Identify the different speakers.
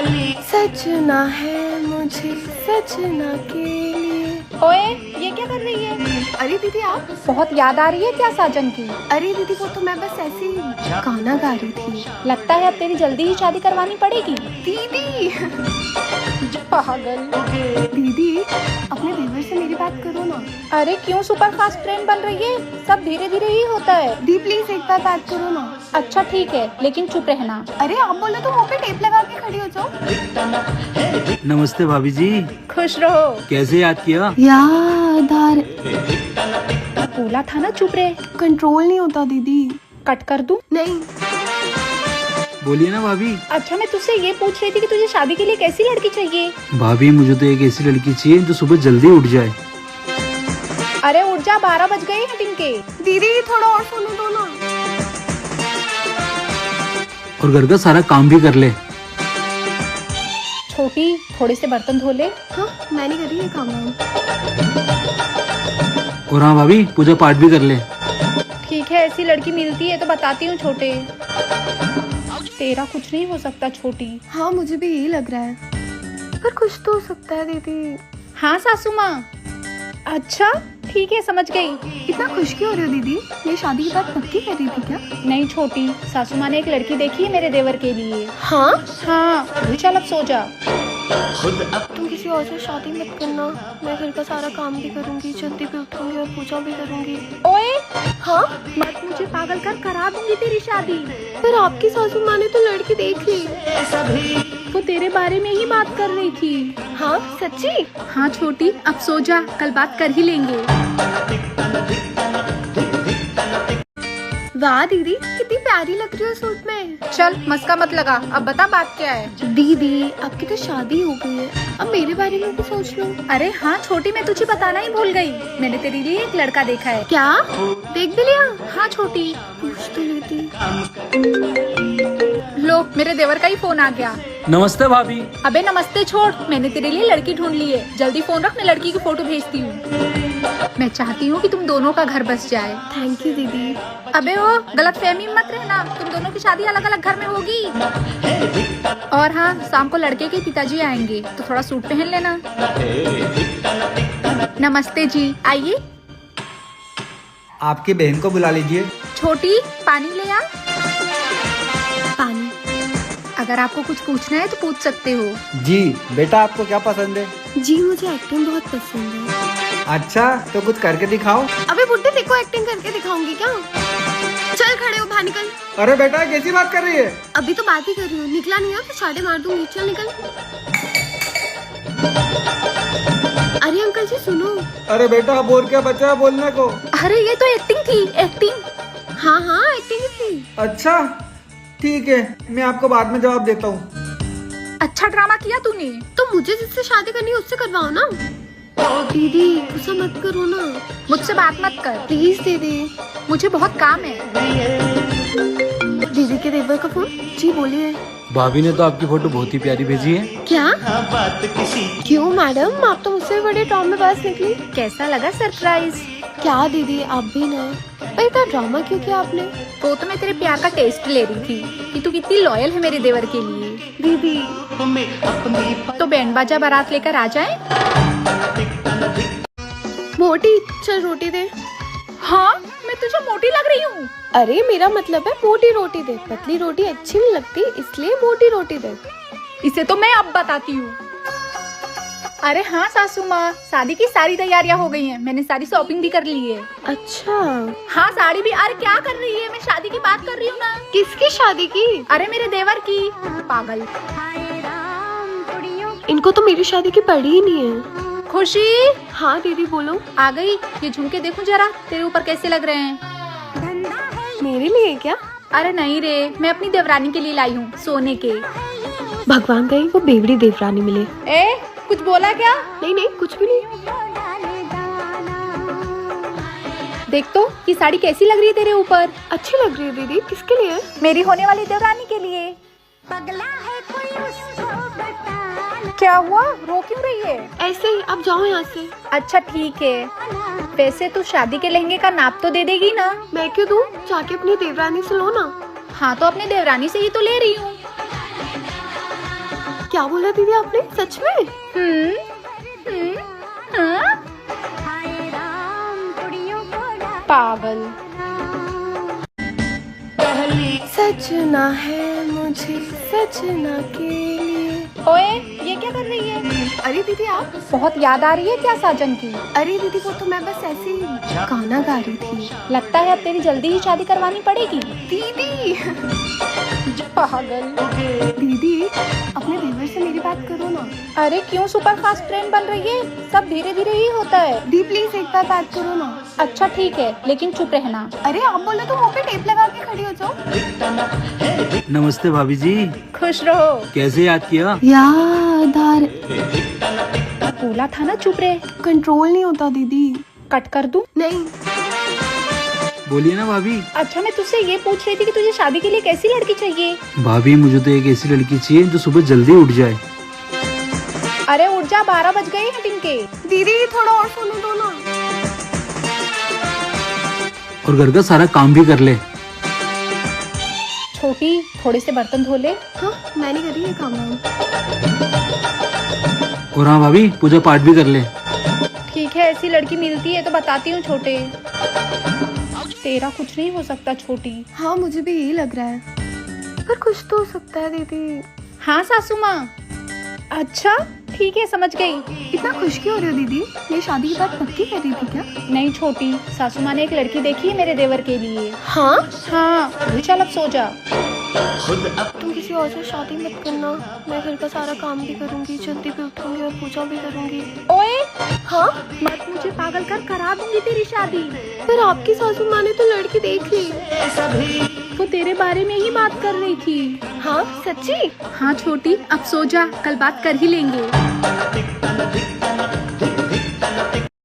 Speaker 1: सजना है मुझे सजना के लिए।
Speaker 2: ओए, ये क्या कर रही है?
Speaker 1: अरे दीदी आप।
Speaker 2: बहुत याद आ रही है क्या साजन की?
Speaker 1: अरे दीदी वो तो मैं बस ऐसे ही गाना गा रही थी।
Speaker 2: लगता है अब तेरी जल्दी ही शादी करवानी पड़ेगी।
Speaker 1: दीदी
Speaker 2: पागल।
Speaker 1: दीदी अपने देवर से मेरी बात करो ना।
Speaker 2: अरे क्यों सुपर फास्ट ट्रेन बन रही है? सब धीरे धीरे ही होता है।
Speaker 1: दी प्लीज एक बार बात करो ना।
Speaker 2: अच्छा ठीक है, लेकिन चुप रहना।
Speaker 1: अरे आप बोलो तो मुंह पे टेप लगा के खड़ी हो जाओ।
Speaker 3: नमस्ते भाभी जी,
Speaker 2: खुश रहो।
Speaker 3: कैसे याद किया?
Speaker 1: याद आ
Speaker 2: बोला था ना चुप रहे।
Speaker 1: कंट्रोल नहीं होता दीदी।
Speaker 2: कट कर दूं?
Speaker 1: नहीं।
Speaker 3: बोलिए ना भाभी।
Speaker 2: अच्छा मैं तुझसे ये पूछ रही थी कि तुझे शादी के लिए कैसी लड़की चाहिए?
Speaker 3: भाभी मुझे तो एक ऐसी लड़की चाहिए जो सुबह जल्दी उठ जाए।
Speaker 2: अरे उठ जा, 12 बज गए हैं दिन के।
Speaker 1: दीदी थोड़ा और सुनो दो ना।
Speaker 3: और घर का सारा काम भी कर ले।
Speaker 2: छोटी, थोड़े से बर्तन धो ले।
Speaker 1: हाँ मैंने करी है काम वाम।
Speaker 3: और हाँ भाभी, पूजा पाठ भी कर ले।
Speaker 2: ठीक है, ऐसी लड़की मिलती है तो बताती हूँ छोटे। तेरा कुछ नहीं हो सकता छोटी।
Speaker 1: हाँ मुझे भी यही लग रहा है, पर कुछ तो हो सकता है दीदी।
Speaker 2: हाँ सासू माँ। अच्छा ठीक है, समझ गई।
Speaker 1: इतना खुश क्यों हो रही हो दीदी? ये शादी की बात पक्की कर रही थी क्या?
Speaker 2: नहीं छोटी, सासू माँ ने एक लड़की देखी है मेरे देवर के लिए।
Speaker 1: हाँ
Speaker 2: हाँ चल अब सो जा।
Speaker 1: तुम किसी और से शादी मत करना। मैं घर का सारा काम भी करूंगी, जल्दी भी उठूंगी और पूजा भी करूंगी।
Speaker 2: ओए
Speaker 1: हाँ
Speaker 2: मत मुझे पागल कर, करा दूंगी तेरी शादी।
Speaker 1: पर आपकी सासू माँ ने तो लड़की देख ली।
Speaker 2: वो तेरे बारे में ही बात कर रही थी।
Speaker 1: हाँ सच्ची?
Speaker 2: हाँ छोटी, अब सो जा, कल बात कर ही लेंगे।
Speaker 1: वाह दीदी कितनी प्यारी लग रही हो सूट में।
Speaker 2: चल मस्का मत लगा, अब बता बात क्या है।
Speaker 1: दीदी आपकी तो शादी हो गई है, अब मेरे बारे में भी सोच लो।
Speaker 2: अरे हाँ छोटी, मैं तुझे बताना ही भूल गई। मैंने तेरे लिए एक लड़का देखा है।
Speaker 1: क्या देख भी लिया?
Speaker 2: हाँ छोटी।
Speaker 1: पूछ तो लेती।
Speaker 2: लो मेरे देवर का ही फोन आ गया।
Speaker 3: नमस्ते भाभी।
Speaker 2: अबे नमस्ते छोड़, मैंने तेरे लिए लड़की ढूंढ ली है। जल्दी फोन रख, मैं लड़की की फोटो भेजती हूँ। मैं चाहती हूँ कि तुम दोनों का घर बस जाए।
Speaker 1: थैंक यू दीदी।
Speaker 2: अबे वो गलत फहमी मत रहना, तुम दोनों की शादी अलग अलग घर में होगी। और हाँ, शाम को लड़के के पिताजी आएंगे तो थोड़ा सूट पहन लेना। नमस्ते जी, आइए।
Speaker 4: आपकी बहन को बुला लीजिए।
Speaker 2: छोटी पानी ले आ।
Speaker 1: पानी।
Speaker 2: अगर आपको कुछ पूछना है तो पूछ सकते हो।
Speaker 4: जी बेटा, आपको क्या पसंद है?
Speaker 1: जी मुझे एक्टिंग बहुत पसंद है।
Speaker 4: अच्छा तो कुछ करके दिखाओ।
Speaker 1: अबे बुड्ढे देखो, एक्टिंग करके दिखाऊंगी क्या? चल खड़े हो, बाहर निकल।
Speaker 4: अरे बेटा कैसी बात कर रही है?
Speaker 1: अभी तो बात ही कर रही हूँ, निकला नहीं है तो चाटे मार दूंगी। चल निकल। अरे अंकल जी सुनो।
Speaker 4: अरे बेटा अब और क्या बचा है बोलने को?
Speaker 2: अरे ये तो एक्टिंग थी, एक्टिंग।
Speaker 1: हाँ हाँ एक्टिंग ही थी।
Speaker 4: अच्छा ठीक है, मैं आपको बाद में जवाब देता हूँ।
Speaker 2: अच्छा ड्रामा किया तूने।
Speaker 1: तो मुझे जिससे शादी करनी है उससे करवाओ ना। दीदी गुस्सा मत करो ना।
Speaker 2: मुझसे बात मत कर
Speaker 1: प्लीज दीदी।
Speaker 2: मुझे बहुत काम है।
Speaker 1: दीदी के देवर का फोन। जी बोलिए।
Speaker 3: भाभी ने तो आपकी फोटो बहुत ही प्यारी भेजी है।
Speaker 1: क्या? क्यों मैडम, आप तो मुझसे बड़े टॉम में बात निकली।
Speaker 2: कैसा लगा सरप्राइज?
Speaker 1: क्या दीदी आप भी ना। पर इतना ड्रामा क्यों किया आपने?
Speaker 2: वो तो मैं तेरे प्यार का टेस्ट ले रही थी कि तू कितनी लॉयल है मेरे देवर के लिए।
Speaker 1: दीदी
Speaker 2: तो बैंड बाजा बारात लेकर आ जाए।
Speaker 1: मोटी चल रोटी दे।
Speaker 2: हाँ मैं तुझे मोटी लग रही हूँ।
Speaker 1: अरे मेरा मतलब है मोटी रोटी दे, पतली रोटी अच्छी नहीं लगती, इसलिए मोटी रोटी दे।
Speaker 2: इसे तो मैं अब बताती हूँ। अरे हाँ सासू माँ, शादी की सारी तैयारियां हो गई हैं। मैंने सारी शॉपिंग भी कर ली है।
Speaker 1: अच्छा
Speaker 2: हाँ साड़ी भी। अरे क्या कर रही है, मैं शादी की बात कर रही हूँ ना।
Speaker 1: किसकी शादी की?
Speaker 2: अरे मेरे देवर की। पागल।
Speaker 1: इनको तो मेरी शादी की पड़ी ही नहीं है।
Speaker 2: खुशी।
Speaker 1: हाँ दीदी बोलो।
Speaker 2: आ गई। ये झुमके देखूं जरा, तेरे ऊपर कैसे लग रहे हैं।
Speaker 1: मेरे लिए क्या?
Speaker 2: अरे नहीं रे, मैं अपनी देवरानी के लिए लाई हूँ, सोने के।
Speaker 1: भगवान कहीं वो बेवड़ी देवरानी मिले।
Speaker 2: ए कुछ बोला क्या?
Speaker 1: नहीं नहीं कुछ भी नहीं।
Speaker 2: देख तो ये साड़ी कैसी लग रही है तेरे ऊपर।
Speaker 1: अच्छी लग रही है दीदी। किसके लिए?
Speaker 2: मेरी होने वाली देवरानी के लिए। क्या हुआ, रो क्यों रही है?
Speaker 1: ऐसे ही, आप जाओ यहाँ से।
Speaker 2: अच्छा ठीक है। वैसे तू शादी के लहंगे का नाप तो दे देगी ना?
Speaker 1: मैं क्यों दूँ, जाके अपनी देवरानी से लो ना।
Speaker 2: हाँ तो अपनी देवरानी से ही तो ले रही हूँ।
Speaker 1: क्या बोला दीदी आपने? सच में?
Speaker 2: हाँ? पागल।
Speaker 1: सजना है मुझे सजना के लिए।
Speaker 2: ओए, ये क्या कर रही है?
Speaker 1: अरे दीदी आप?
Speaker 2: बहुत याद आ रही है क्या साजन की?
Speaker 1: अरे दीदी वो तो मैं बस ऐसे ही गाना गा रही थी।
Speaker 2: लगता है अब तेरी जल्दी ही शादी करवानी पड़ेगी।
Speaker 1: दीदी
Speaker 2: पागल।
Speaker 1: दीदी अपने देवर से मेरी बात करो ना।
Speaker 2: अरे क्यों सुपर फास्ट ट्रेन बन रही है? सब धीरे धीरे ही होता है।
Speaker 1: दी प्लीज एक बार बात करो ना।
Speaker 2: अच्छा ठीक है, लेकिन चुप रहना।
Speaker 1: अरे आप बोलो तो मुंह पे टेप लगा के खड़ी हो जाओ।
Speaker 3: नमस्ते भाभी जी,
Speaker 2: खुश रहो।
Speaker 3: कैसे याद किया?
Speaker 1: याद आ
Speaker 2: बोला था ना चुप रहे।
Speaker 1: कंट्रोल नहीं होता दीदी।
Speaker 2: कट कर दूं?
Speaker 1: नहीं।
Speaker 3: बोलिए ना भाभी।
Speaker 2: अच्छा मैं तुझसे ये पूछ रही थी कि तुझे शादी के लिए कैसी लड़की चाहिए?
Speaker 3: भाभी मुझे तो एक ऐसी लड़की चाहिए जो सुबह जल्दी उठ जाए।
Speaker 2: अरे उठ जा, 12 बज गए हैं दिन के।
Speaker 1: दीदी थोड़ा और सोने दो ना।
Speaker 3: और घर का सारा काम भी कर ले।
Speaker 2: छोटी, थोड़े से बर्तन धो ले।
Speaker 1: हाँ मैं नहीं कर रही ये काम वाम।
Speaker 3: और हाँ भाभी, पूजा पाठ भी कर ले।
Speaker 2: ठीक है, ऐसी लड़की मिलती है तो बताती हूँ छोटे। तेरा कुछ नहीं हो सकता छोटी।
Speaker 1: हाँ मुझे भी यही लग रहा है, पर कुछ तो हो सकता है दीदी।
Speaker 2: हाँ सासू माँ। अच्छा ठीक है, समझ गई।
Speaker 1: इतना खुश क्यों हो रहे हो दीदी? ये शादी की बात पक्की कर रही थी क्या?
Speaker 2: नहीं छोटी, सासू माँ ने एक लड़की देखी है मेरे देवर के लिए।
Speaker 1: हाँ?
Speaker 2: हाँ चल अब सो जा।
Speaker 1: तुम किसी और से शादी मत करना। मैं घर का सारा काम भी करूंगी, जल्दी भी उठूंगी और पूजा भी करूंगी।
Speaker 2: ओए
Speaker 1: हाँ?
Speaker 2: मत मुझे पागल कर, करा दूंगी तेरी शादी।
Speaker 1: पर आपकी सासू माँ ने तो लड़की देख ली।
Speaker 2: वो तेरे बारे में ही बात कर रही थी।
Speaker 1: हाँ सच्ची?
Speaker 2: हाँ छोटी, अब सो जा, कल बात कर ही लेंगे।